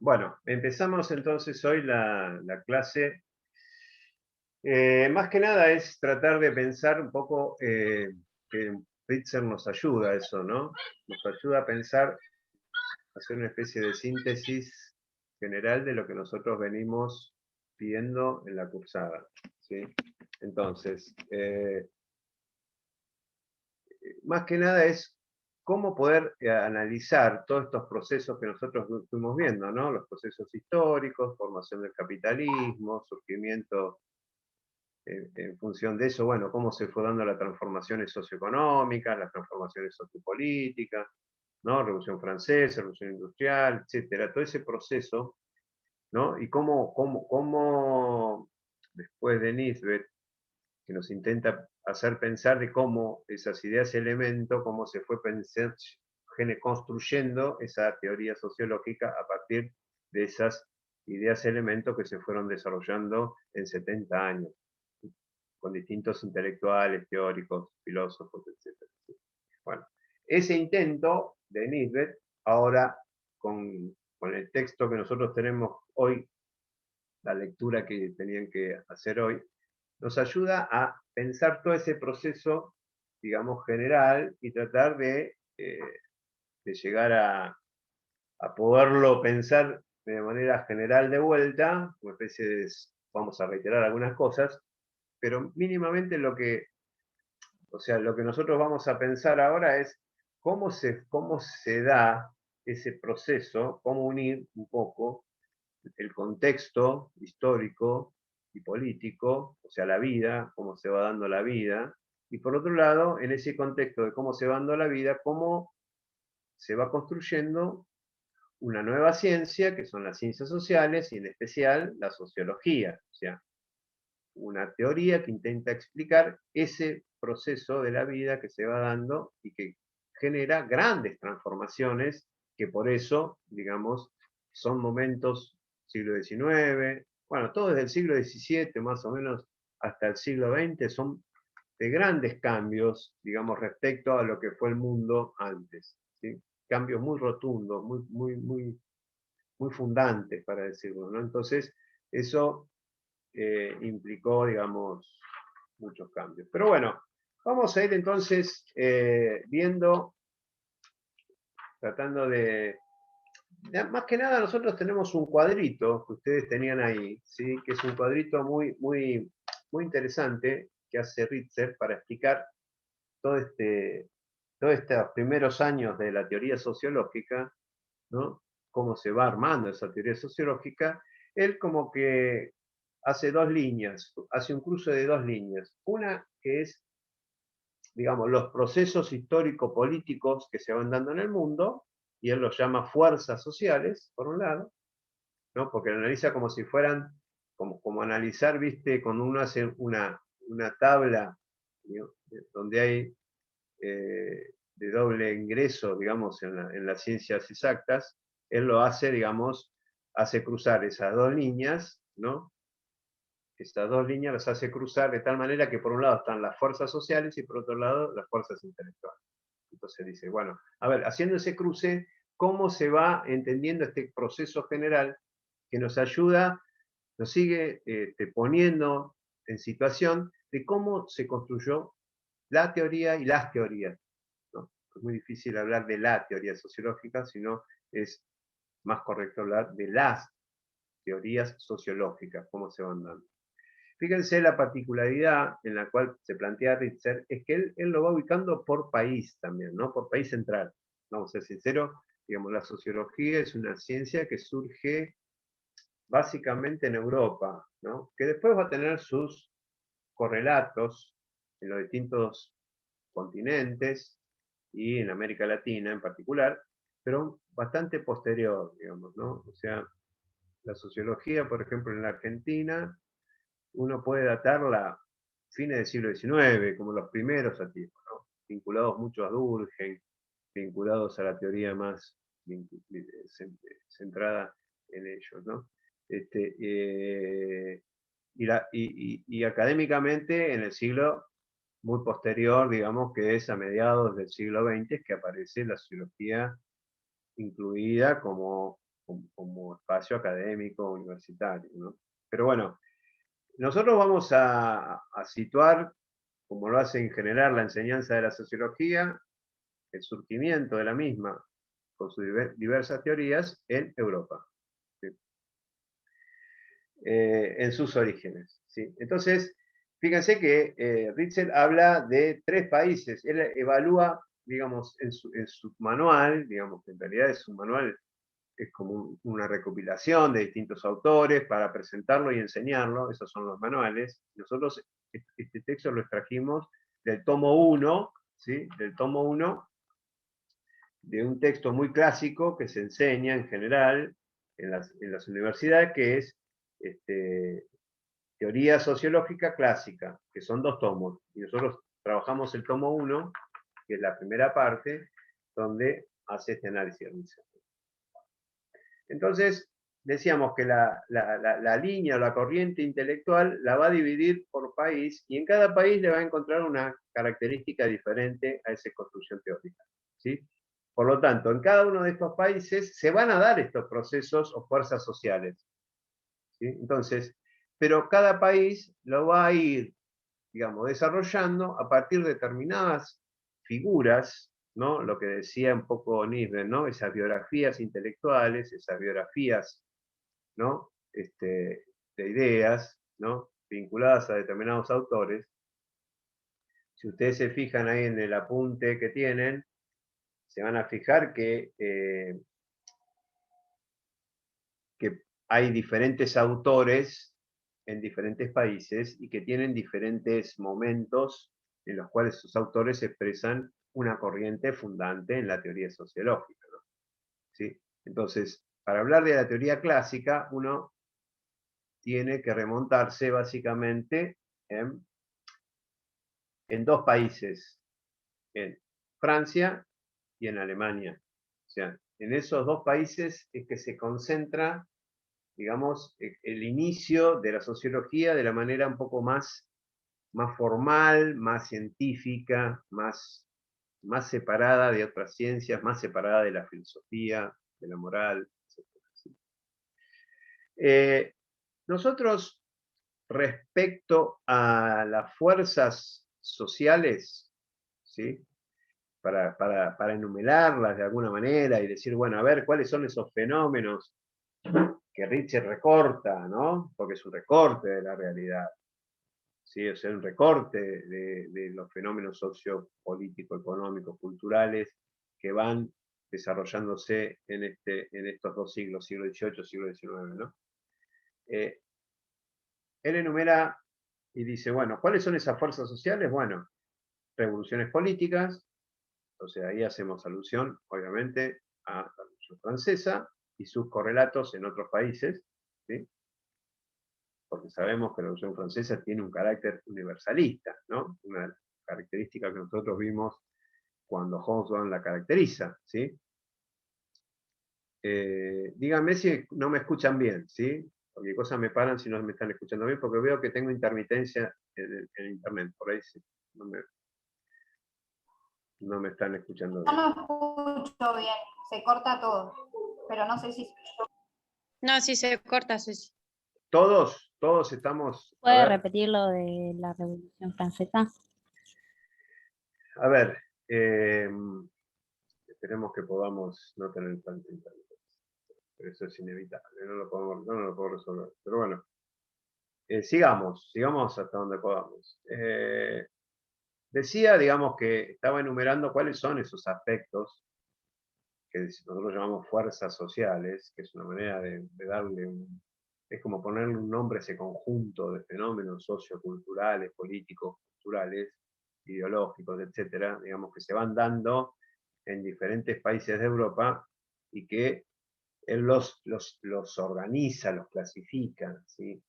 Bueno, empezamos entonces hoy la clase. Más que nada es tratar de pensar un poco, que Ritzer nos ayuda a eso, ¿no? Nos ayuda a pensar, hacer una especie de síntesis general de lo que nosotros venimos viendo en la cursada, ¿sí? Entonces, más que nada es cómo poder analizar todos estos procesos que nosotros fuimos viendo, ¿no? Los procesos históricos, formación del capitalismo, surgimiento en función de eso, bueno, cómo se fue dando las transformaciones socioeconómicas, las transformaciones sociopolíticas, ¿no? Revolución Francesa, Revolución Industrial, etcétera, todo ese proceso, ¿no? Y cómo después de Nisbet, que nos intenta hacer pensar de cómo esas ideas elemento, cómo se fue construyendo esa teoría sociológica a partir de esas ideas elemento que se fueron desarrollando en 70 años, con distintos intelectuales, teóricos, filósofos, etcétera. Bueno, ese intento de Nisbet, ahora con el texto que nosotros tenemos hoy, la lectura que tenían que hacer hoy, nos ayuda a pensar todo ese proceso, digamos, general y tratar de llegar a poderlo pensar de manera general de vuelta, una especie de, vamos a reiterar algunas cosas, pero mínimamente o sea, lo que nosotros vamos a pensar ahora es cómo se da ese proceso, cómo unir un poco el contexto histórico y político, o sea, la vida, cómo se va dando la vida, y por otro lado, en ese contexto de cómo se va dando la vida, cómo se va construyendo una nueva ciencia, que son las ciencias sociales, y en especial la sociología, o sea, una teoría que intenta explicar ese proceso de la vida que se va dando y que genera grandes transformaciones, que por eso, digamos, son momentos siglo XIX, bueno, todo desde el siglo XVII más o menos hasta el siglo XX, son de grandes cambios, digamos, respecto a lo que fue el mundo antes, ¿sí? Cambios muy rotundos, muy fundantes, para decirlo, ¿no? Entonces, eso implicó, digamos, muchos cambios. Pero bueno, vamos a ir entonces viendo, tratando más que nada nosotros tenemos un cuadrito que ustedes tenían ahí, ¿sí? Que es un cuadrito muy interesante que hace Ritzer para explicar todo este, todos estos primeros años de la teoría sociológica, ¿no? Cómo se va armando esa teoría sociológica. Él como que hace dos líneas, hace un cruce de dos líneas. Una que es, digamos, los procesos histórico-políticos que se van dando en el mundo, y él los llama fuerzas sociales, por un lado, ¿no? Porque lo analiza como si fueran, como analizar, viste, cuando uno hace una tabla, ¿no? Donde hay de doble ingreso, digamos, en las ciencias exactas, él lo hace, digamos, hace cruzar esas dos líneas, ¿no? Estas dos líneas las hace cruzar de tal manera que por un lado están las fuerzas sociales y por otro lado las fuerzas intelectuales. Entonces dice, bueno, a ver, haciendo ese cruce, ¿cómo se va entendiendo este proceso general que nos ayuda, nos sigue poniendo en situación de cómo se construyó la teoría y las teorías, ¿no? Es muy difícil hablar de la teoría sociológica, sino es más correcto hablar de las teorías sociológicas, cómo se van dando. Fíjense la particularidad en la cual se plantea Ritzer, es que él lo va ubicando por país también, ¿no? Por país central. Vamos a ser sinceros, digamos, la sociología es una ciencia que surge básicamente en Europa, ¿no? Que después va a tener sus correlatos en los distintos continentes y en América Latina en particular, pero bastante posterior, digamos, ¿no? O sea, la sociología, por ejemplo, en la Argentina, uno puede datarla fines del siglo XIX, como los primeros atisbos, ¿no? Vinculados mucho a Durkheim, vinculados a la teoría más centrada en ellos, ¿no? Este, y académicamente en el siglo muy posterior, digamos, que es a mediados del siglo XX, que aparece la sociología incluida como como espacio académico universitario, ¿no? Pero bueno, nosotros vamos a situar, como lo hace en general la enseñanza de la sociología, el surgimiento de la misma, con sus diversas teorías, en Europa, ¿sí? En sus orígenes, ¿sí? Entonces, fíjense que Ritzel habla de 3 países. Él evalúa, digamos, en su manual, digamos que en realidad es un manual, es como una recopilación de distintos autores para presentarlo y enseñarlo. Esos son los manuales. Nosotros este texto lo extrajimos del tomo 1, ¿sí? Del tomo 1, de un texto muy clásico que se enseña en general en las universidades, que es Teoría Sociológica Clásica, que son 2 tomos. Y nosotros trabajamos el tomo 1, que es la primera parte, donde hace este análisis. Entonces, decíamos que la línea o la corriente intelectual la va a dividir por país, y en cada país le va a encontrar una característica diferente a esa construcción teórica, ¿sí? Por lo tanto, en cada uno de estos países se van a dar estos procesos o fuerzas sociales, ¿sí? Entonces, pero cada país lo va a ir, digamos, desarrollando a partir de determinadas figuras, ¿no? Lo que decía un poco Nisbet, ¿no? Esas biografías intelectuales, esas biografías, ¿no? De ideas, ¿no? Vinculadas a determinados autores. Si ustedes se fijan ahí en el apunte que tienen, se van a fijar que hay diferentes autores en diferentes países y que tienen diferentes momentos en los cuales sus autores expresan una corriente fundante en la teoría sociológica, ¿no? ¿Sí? Entonces, para hablar de la teoría clásica, uno tiene que remontarse básicamente en 2 países, en Francia y en Alemania. O sea, en esos 2 países es que se concentra, digamos, el inicio de la sociología de la manera un poco más formal, más científica, más separada de otras ciencias, más separada de la filosofía, de la moral, etc. Nosotros, respecto a las fuerzas sociales, ¿sí? Para enumerarlas de alguna manera y decir, bueno, a ver, ¿cuáles son esos fenómenos que Ritchie recorta, ¿no? Porque es un recorte de la realidad, ¿sí? O sea, un recorte de los fenómenos sociopolíticos, económicos, culturales que van desarrollándose en estos 2 siglos, siglo XVIII, siglo XIX, ¿no? Él enumera y dice, bueno, ¿cuáles son esas fuerzas sociales? Bueno, revoluciones políticas, o sea, ahí hacemos alusión, obviamente, a la Revolución Francesa y sus correlatos en otros países, ¿sí? Porque sabemos que la Revolución Francesa tiene un carácter universalista, ¿no? Una característica que nosotros vimos cuando Hobsbawm la caracteriza, ¿sí? Díganme si no me escuchan bien, ¿sí? Cualquier cosa me paran si no me están escuchando bien, porque veo que tengo intermitencia en internet, por ahí sí, no me están escuchando Yo bien. no escucho bien, se corta todo, pero no sé si... No, sí se corta, Ceci. Todos estamos, ¿Puede repetir lo de la Revolución Francesa? a ver, esperemos que podamos no tener tanta internet, pero eso es inevitable, no lo puedo resolver. Pero bueno, sigamos hasta donde podamos. Decía, digamos, que estaba enumerando cuáles son esos aspectos que nosotros llamamos fuerzas sociales, que es una manera de darle es como ponerle un nombre a ese conjunto de fenómenos socioculturales, políticos, culturales, ideológicos, etcétera, digamos, que se van dando en diferentes países de Europa y que él los organiza, los clasifica, ¿sí?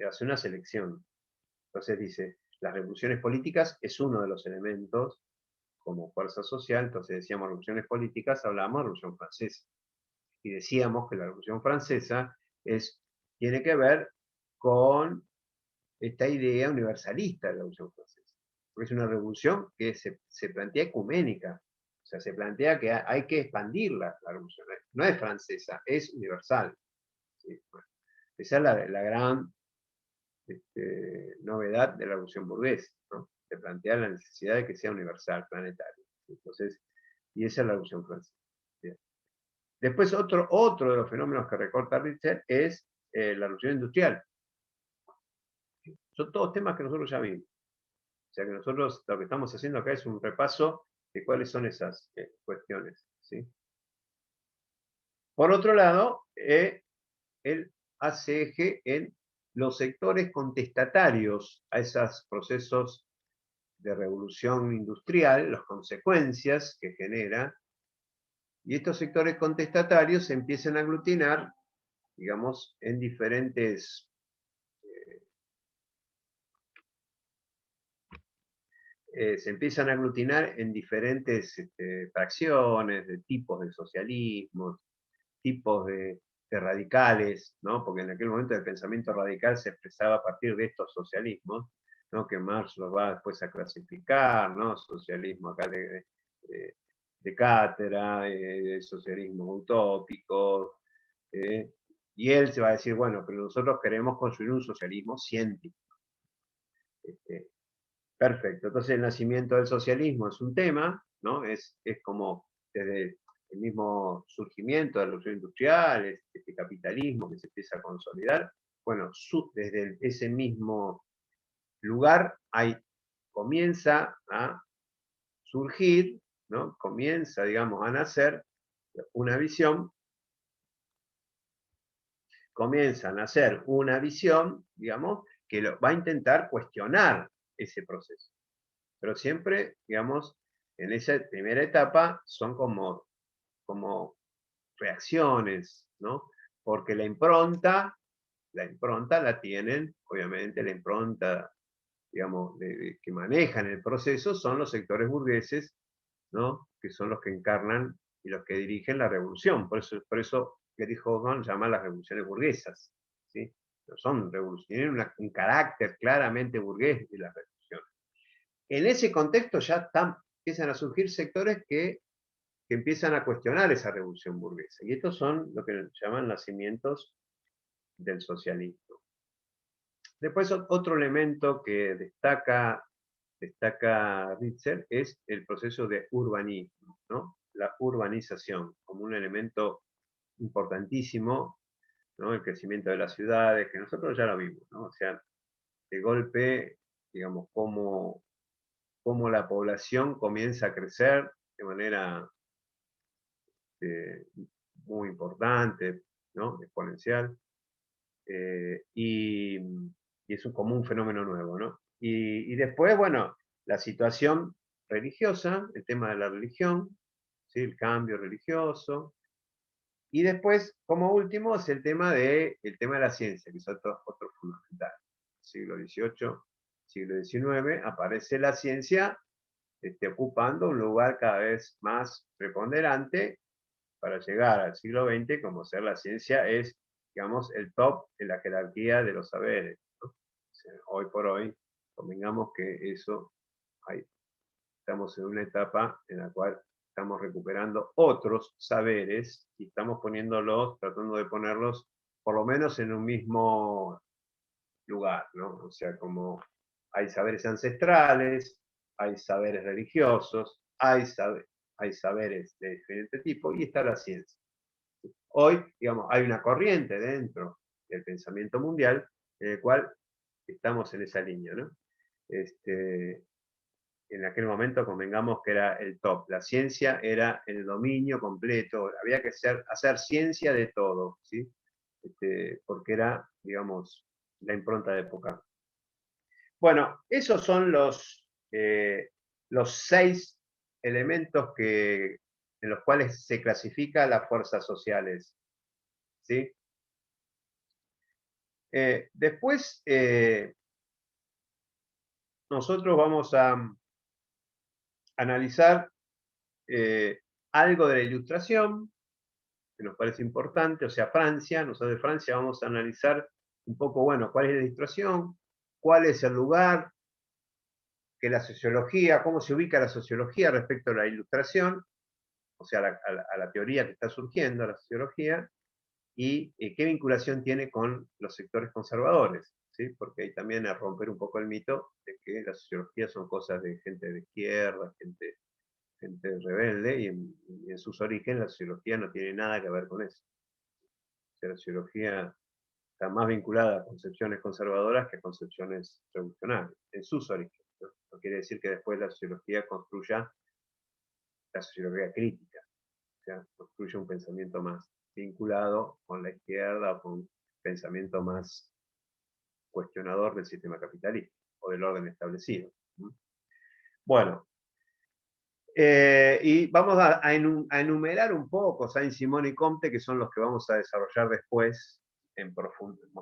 Hace una selección. Entonces dice, las revoluciones políticas es uno de los elementos como fuerza social. Entonces decíamos revoluciones políticas, hablábamos de la Revolución Francesa. Y decíamos que la Revolución Francesa tiene que ver con esta idea universalista de la Revolución Francesa. Porque es una revolución que se plantea ecuménica. O sea, se plantea que hay que expandir la revolución. no es francesa, es universal. ¿Sí? Bueno, esa es la gran novedad de la revolución burguesa, ¿no? De plantear la necesidad de que sea universal, planetario. Entonces, y esa es la revolución francesa. Bien. Después, otro de los fenómenos que recorta Richter es la revolución industrial. Son todos temas que nosotros ya vimos. O sea que nosotros lo que estamos haciendo acá es un repaso de cuáles son esas cuestiones. ¿Sí? Por otro lado, él hace eje en los sectores contestatarios a esos procesos de revolución industrial, las consecuencias que genera, y estos sectores contestatarios se empiezan a aglutinar, digamos, en diferentes se empiezan a aglutinar en diferentes fracciones, de tipos de socialismo, tipos de radicales, ¿no? Porque en aquel momento el pensamiento radical se expresaba a partir de estos socialismos, ¿no? Que Marx los va después a clasificar, ¿no? Socialismo acá de cátedra, socialismo utópico, y él se va a decir, bueno, pero nosotros queremos construir un socialismo científico. Perfecto, entonces el nacimiento del socialismo es un tema, ¿no? Es como desde el mismo surgimiento de la revolución industrial, este capitalismo que se empieza a consolidar, bueno, desde ese mismo lugar comienza a surgir, ¿no? Comienza, digamos, a nacer una visión, digamos, que va a intentar cuestionar ese proceso. Pero siempre, digamos, en esa primera etapa son como reacciones, ¿no? Porque la impronta la tienen, obviamente, la impronta, digamos, que manejan el proceso son los sectores burgueses, ¿no? Que son los que encarnan y los que dirigen la revolución. Por eso Erich Hoffmann llama las revoluciones burguesas, ¿sí? No son revoluciones, tienen un carácter claramente burgués de las revoluciones. En ese contexto ya empiezan a surgir sectores que empiezan a cuestionar esa revolución burguesa. Y estos son lo que llaman nacimientos del socialismo. Después otro elemento que destaca Richter es el proceso de urbanismo, ¿no? La urbanización como un elemento importantísimo, ¿no? El crecimiento de las ciudades, que nosotros ya lo vimos, ¿no? O sea, de golpe, digamos, cómo la población comienza a crecer de manera muy importante, ¿no? Exponencial, y es como un fenómeno nuevo, ¿no? Y después, bueno, la situación religiosa, el tema de la religión, ¿sí? El cambio religioso, y después, como último, es el tema de la ciencia, que es otro fundamental. Siglo XVIII, siglo XIX, aparece la ciencia ocupando un lugar cada vez más preponderante para llegar al siglo XX, como ser la ciencia es, digamos, el top de la jerarquía de los saberes, ¿no? O sea, hoy por hoy, convengamos que eso, estamos en una etapa en la cual estamos recuperando otros saberes y estamos tratando de ponerlos por lo menos en un mismo lugar, ¿no? O sea, como hay saberes ancestrales, hay saberes religiosos, hay saberes de diferente tipo y está la ciencia. Hoy, digamos, hay una corriente dentro del pensamiento mundial en el cual estamos en esa línea, ¿no? En aquel momento convengamos que era el top, la ciencia era el dominio completo, había que hacer ciencia de todo, ¿sí? Porque era, digamos, la impronta de época. Bueno, esos son los 6 elementos en los cuales se clasifica las fuerzas sociales, ¿sí? Después, nosotros vamos a analizar algo de la Ilustración, que nos parece importante, o sea, Francia. Nosotros de Francia vamos a analizar un poco, bueno, cuál es la Ilustración, cuál es el lugar que la sociología, cómo se ubica la sociología respecto a la Ilustración, o sea, a la teoría que está surgiendo, a la sociología, y qué vinculación tiene con los sectores conservadores, ¿sí? Porque ahí también es romper un poco el mito de que la sociología son cosas de gente de izquierda, gente rebelde, y en sus orígenes la sociología no tiene nada que ver con eso. O sea, la sociología está más vinculada a concepciones conservadoras que a concepciones revolucionarias, en sus orígenes. ¿No? No quiere decir que después la sociología construya la sociología crítica, o sea, construye un pensamiento más vinculado con la izquierda o con pensamiento más cuestionador del sistema capitalista o del orden establecido. Bueno, y vamos a enumerar un poco Saint-Simon y Comte, que son los que vamos a desarrollar después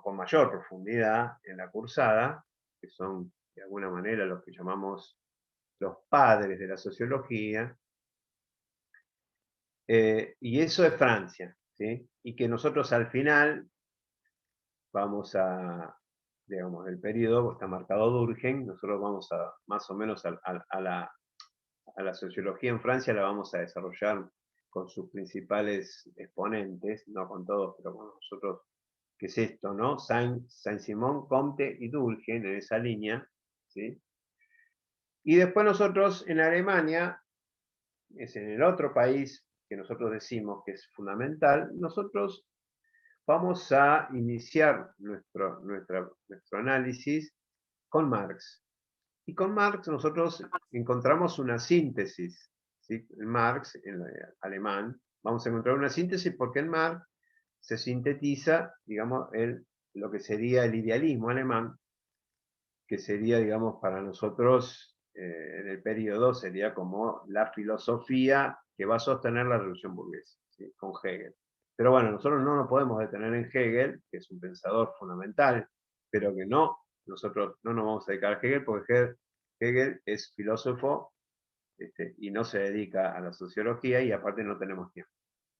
con mayor profundidad en la cursada, que son de alguna manera los que llamamos los padres de la sociología, y eso es Francia, ¿sí? Y que nosotros al final vamos a, digamos, el periodo está marcado Durkheim, nosotros vamos a más o menos a la sociología en Francia la vamos a desarrollar con sus principales exponentes, no con todos, pero con nosotros, ¿qué es esto, no? Saint-Simon, Comte y Durkheim en esa línea, ¿sí? Y después nosotros en Alemania, es en el otro país que nosotros decimos que es fundamental, nosotros vamos a iniciar nuestro análisis con Marx. Y con Marx nosotros encontramos una síntesis, ¿sí? En Marx, en alemán, vamos a encontrar una síntesis porque en Marx se sintetiza, digamos, lo que sería el idealismo alemán, que sería, digamos, para nosotros, en el periodo, sería como la filosofía que va a sostener la revolución burguesa, ¿sí? Con Hegel. Pero bueno, nosotros no nos podemos detener en Hegel, que es un pensador fundamental, pero que nosotros no nos vamos a dedicar a Hegel, porque Hegel es filósofo y no se dedica a la sociología y aparte no tenemos tiempo.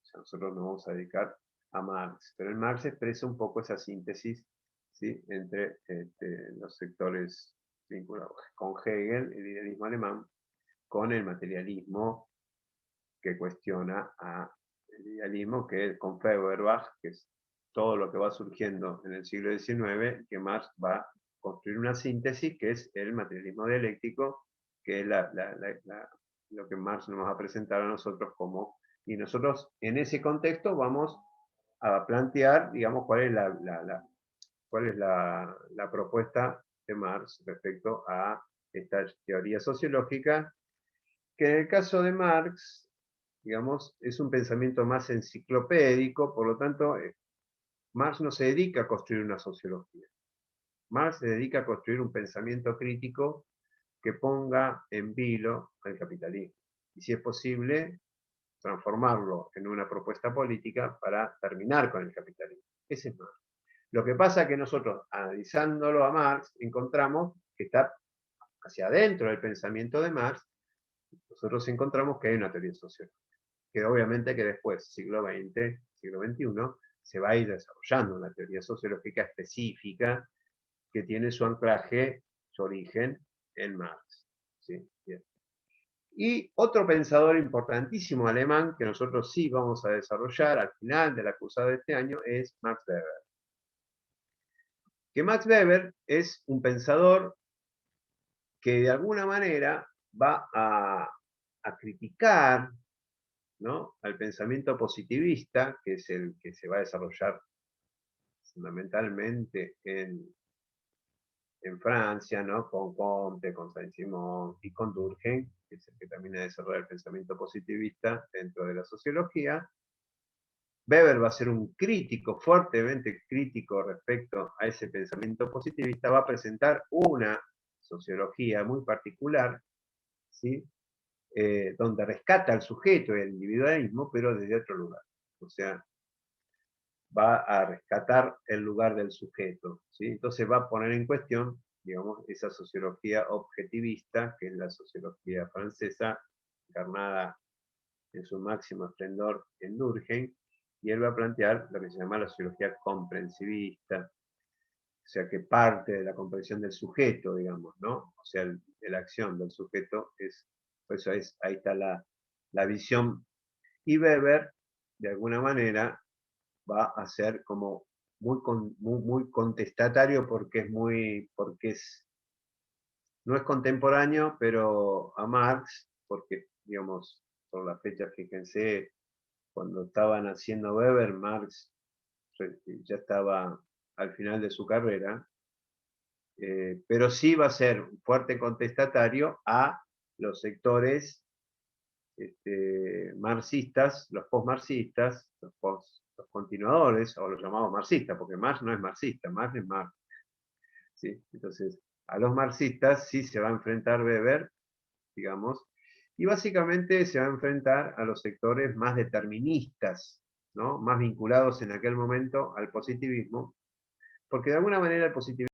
O sea, nosotros nos vamos a dedicar a Marx, pero en Marx expresa un poco esa síntesis, ¿sí? Entre los sectores vinculados con Hegel, el idealismo alemán, con el materialismo que cuestiona el idealismo, que es con Feuerbach, que es todo lo que va surgiendo en el siglo XIX, que Marx va a construir una síntesis, que es el materialismo dialéctico, que es lo que Marx nos va a presentar a nosotros como... Y nosotros en ese contexto vamos a plantear, digamos, cuál es la propuesta de Marx respecto a esta teoría sociológica, que en el caso de Marx, digamos, es un pensamiento más enciclopédico, por lo tanto, Marx no se dedica a construir una sociología. Marx se dedica a construir un pensamiento crítico que ponga en vilo al capitalismo. Y si es posible, transformarlo en una propuesta política para terminar con el capitalismo. Ese es Marx. Lo que pasa es que nosotros, analizándolo a Marx, encontramos que está hacia adentro del pensamiento de Marx, nosotros encontramos que hay una teoría sociológica, que obviamente que después, siglo XX, siglo XXI, se va a ir desarrollando una teoría sociológica específica que tiene su anclaje, su origen en Marx. ¿Sí? Bien. Y otro pensador importantísimo alemán que nosotros sí vamos a desarrollar al final de la cursada de este año es Max Weber. Que Max Weber es un pensador que de alguna manera va a criticar, ¿no?, al pensamiento positivista, que es el que se va a desarrollar fundamentalmente en Francia, ¿no?, con Comte, con Saint-Simon y con Durkheim, que es el que también ha desarrollado el pensamiento positivista dentro de la sociología. Weber va a ser un crítico, fuertemente crítico respecto a ese pensamiento positivista, va a presentar una sociología muy particular, ¿sí?, donde rescata al sujeto y al individualismo, pero desde otro lugar. O sea, va a rescatar el lugar del sujeto, ¿sí? Entonces va a poner en cuestión, digamos, esa sociología objetivista, que es la sociología francesa, encarnada en su máximo esplendor en Durkheim, y él va a plantear lo que se llama la sociología comprensivista, o sea, que parte de la comprensión del sujeto, digamos, ¿no? O sea, de la acción del sujeto, por eso ahí está la visión Y Weber, de alguna manera, va a ser como muy contestatario porque no es contemporáneo, pero a Marx, porque, digamos, por la fecha, fíjense, cuando estaban haciendo Weber, Marx ya estaba al final de su carrera, pero sí va a ser un fuerte contestatario a los sectores marxistas, los postmarxistas, los continuadores, o los llamados marxistas, porque Marx no es marxista, Marx es Marx. ¿Sí? Entonces, a los marxistas sí se va a enfrentar Weber, digamos, y básicamente se va a enfrentar a los sectores más deterministas, ¿no? Más vinculados en aquel momento al positivismo, porque de alguna manera el positivismo